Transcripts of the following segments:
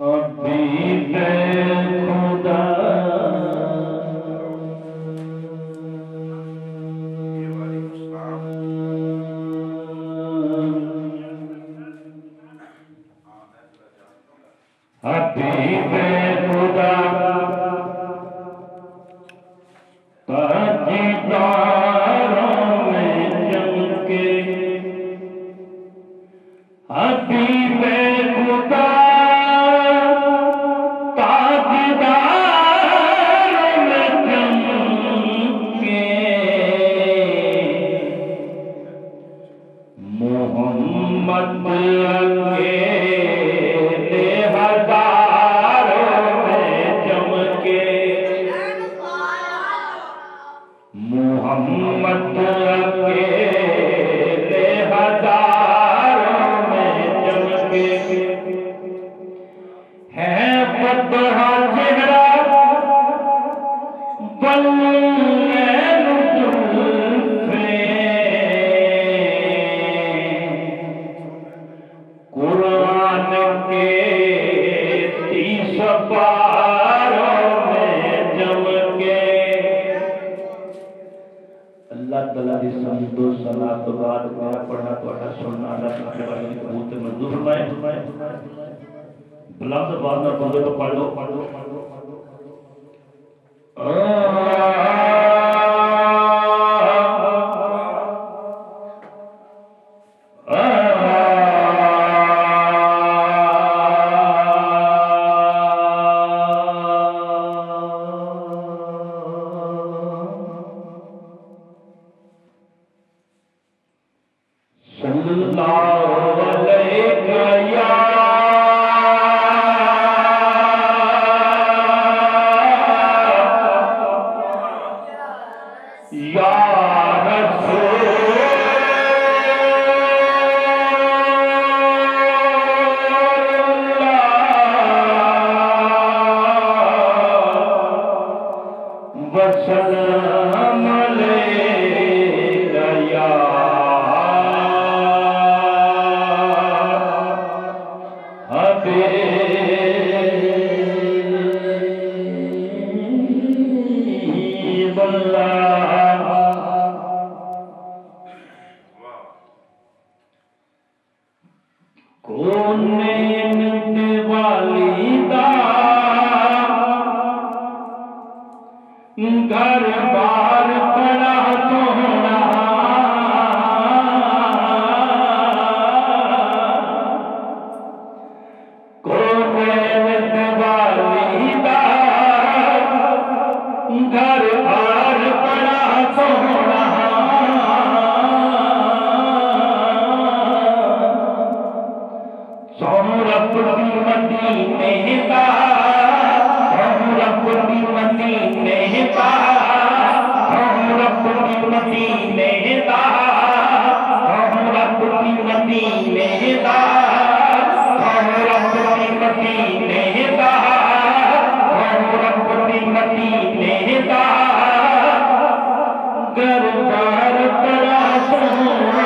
हबीब खुदा हबीब खुदा ताजदारों में चमके हबीब खुदा ताजदारों में चमके मोहम्मद अकेले हजारों में चमके मोहम्मद अकेले हजारों में चमके है बदहा चेहरा बल्लैन जुल्फे कुरान के 30 पारों में चमके अल्लाह तआला दी समदो सलात बाद मेरा पढ़ना ਤੁਹਾਡਾ सुनना अल्लाह ताला वाली कबूल ते मंजूर फरमाए बुलंद आवाज में बोलो तो पढ़ लो सल्लल्लाहु अलैहि या रसूल अल्लाह वसल्लम अलैका या हबीब अल्लाह कोने वालीदा घर बार बड़ा सोना कोने वालीदा घर बार बड़ा सोना सौरभ मदीने का सौरभ मदीने का सौरभ मदीने का सौरभ मदीने का सौरभ मदीने का सौरभ मदीने का गरबार बड़ा सोना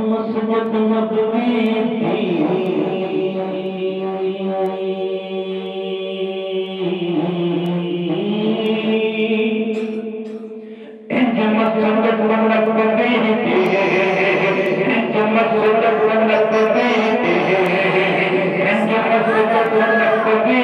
मस्जिद नबवी थी मस्जिद नबवी थी मस्जिद नबवी थी मस्जिद नबवी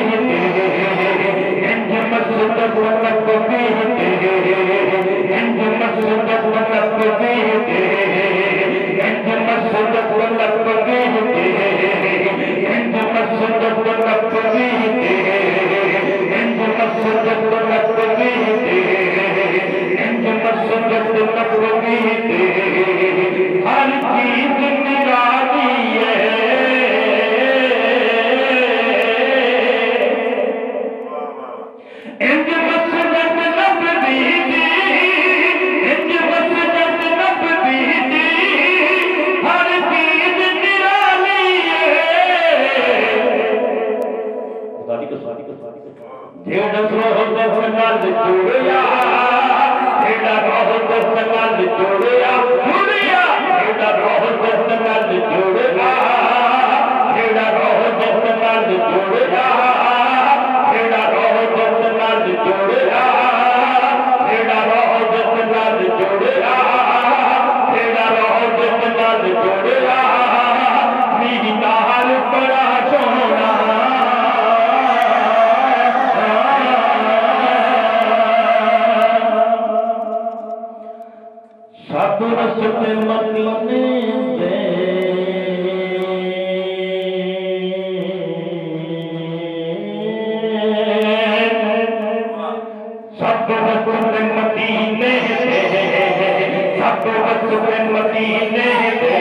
वसवे मदीने दे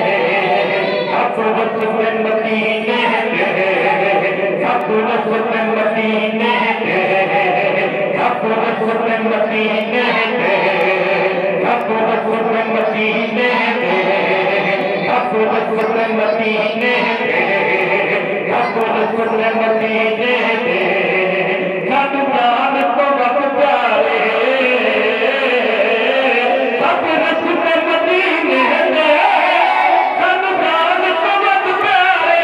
सब वसवे मदीने दे सब वसवे मदीने दे सब वसवे मदीने दे सब वसवे मदीने दे सब वसवे मदीने दे सब वसवे मदीने दे सानू जान तो रब प्यारे सब वसवे मदीने दे सानू जान तो रब प्यारे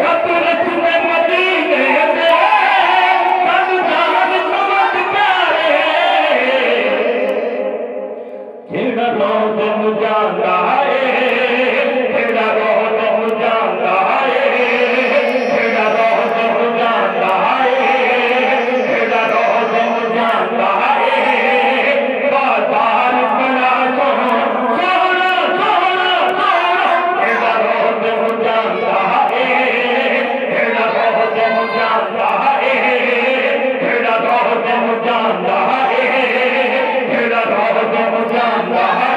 सब वसवे मदीने दे सानू जान तो रब प्यारे जेड़ा रोज़ नू जांदा है जेड़ा रोज़ नू जांदा है जेड़ा रोज़ नू जांदा है जेड़ा रोज़ नू जांदा है बाजार बड़ा सोहना सोहना सोहना जेड़ा रोज़ नू जांदा है जेड़ा रोज़ नू जांदा है जेड़ा रोज़ नू जांदा है जेड़ा रोज़ नू जांदा है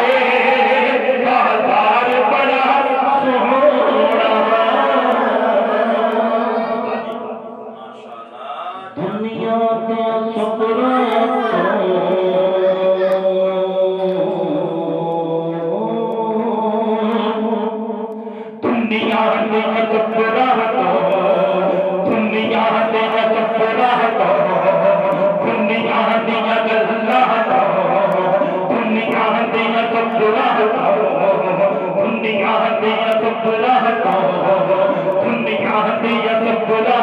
बाजार बड़ा दुनिया दे सुकरा दुनिया दे सुकरा दुनिया दे सुकरा दुनिया दी गल्लां दुनिया दे सुकरा दुनिया दे सुकरा दुनिया दे सुकरा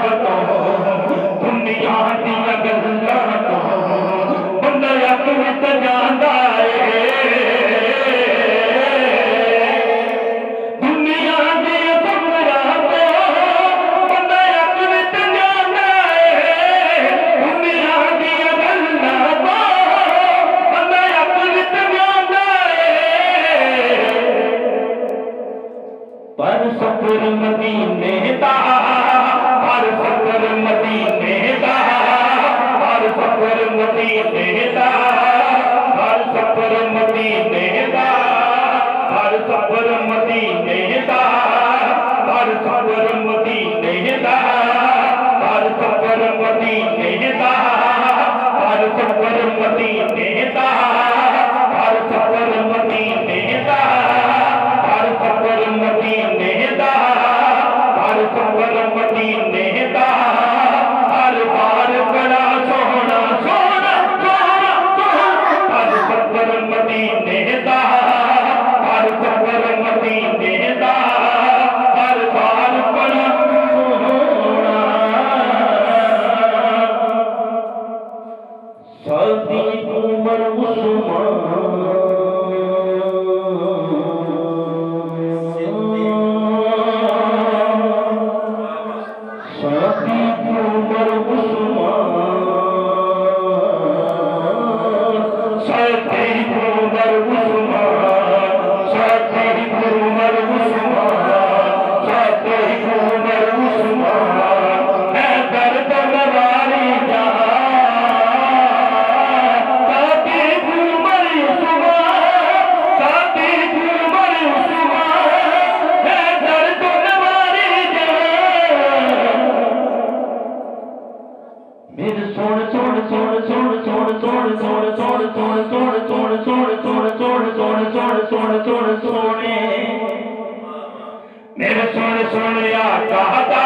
दुनिया दी गल्लां बंदा अक विच जांदा है दुनिया दे सुकरा बंदा अक विच जांदा है दुनिया दी गल्लां बंदा अक विच जांदा है पर सफर मदीने दा हर सफर मदीने दा हर सफर मदीने दा हर सफर मदीने दा हर सफर मदीने दा हर सफर मदीने दा हर सफर मदीने दा हर सफर मदीने दा हर सफर मदीने दा हर सफर मदीने दा हर सफर मदीने दा हर बार बड़ा सोहना सोहना सोहना हर सफर मदीने दा हर सफर मदीने दा हर बार बड़ा सोहना सदी उमर मेरे सोने सोने आका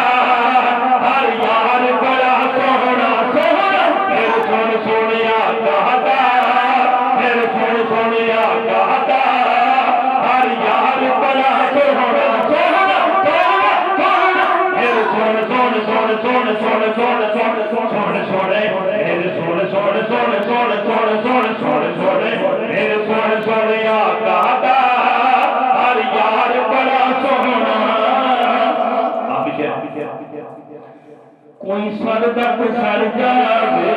हर यार बड़ा सोहना सोहना मेरे सोने सोने आका मेरे सोने सोने आका हर यार बड़ा सोहना सोहना सोहना सोहना मेरे सोने सोने सोने सोने सोने सोने सोने सोने सोने मेरे सोने सोने सोने सोने सोने सोने सोने सोने मेरे सोने सोने आका हर यार बड़ा सोहना कोई सर दर्द सर जावे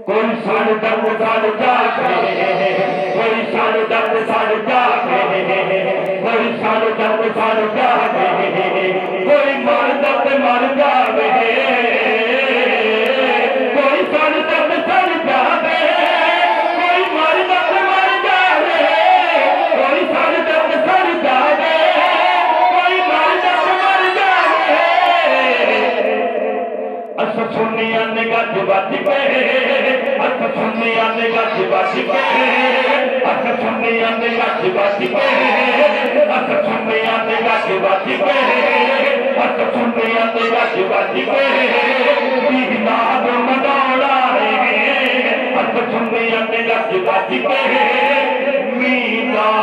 कोई सर दर्द सर जावे कोई सर दर्द सर जावे कोई सर दर्द सर जावे कोई मर दर्द मर जावे कोई सर ਸੁਣਿਆ ਨੇ ਗੱਜ ਵੱਜ ਕੇ ਅੱਖ ਸੁਣਿਆ ਨੇ ਗੱਜ ਵੱਜ ਕੇ ਅੱਖ ਸੁਣਿਆ ਨੇ ਗੱਜ ਵੱਜ ਕੇ ਅੱਖ ਸੁਣਿਆ ਨੇ ਗੱਜ ਵੱਜ ਕੇ ਅੱਖ ਸੁਣਿਆ ਨੇ ਗੱਜ ਵੱਜ ਕੇ ਵੀ ਨਾਦ ਮਡਾਉਣਾ ਏ ਅੱਖ ਸੁਣਿਆ ਨੇ ਗੱਜ ਵੱਜ ਕੇ ਮੀਨਾ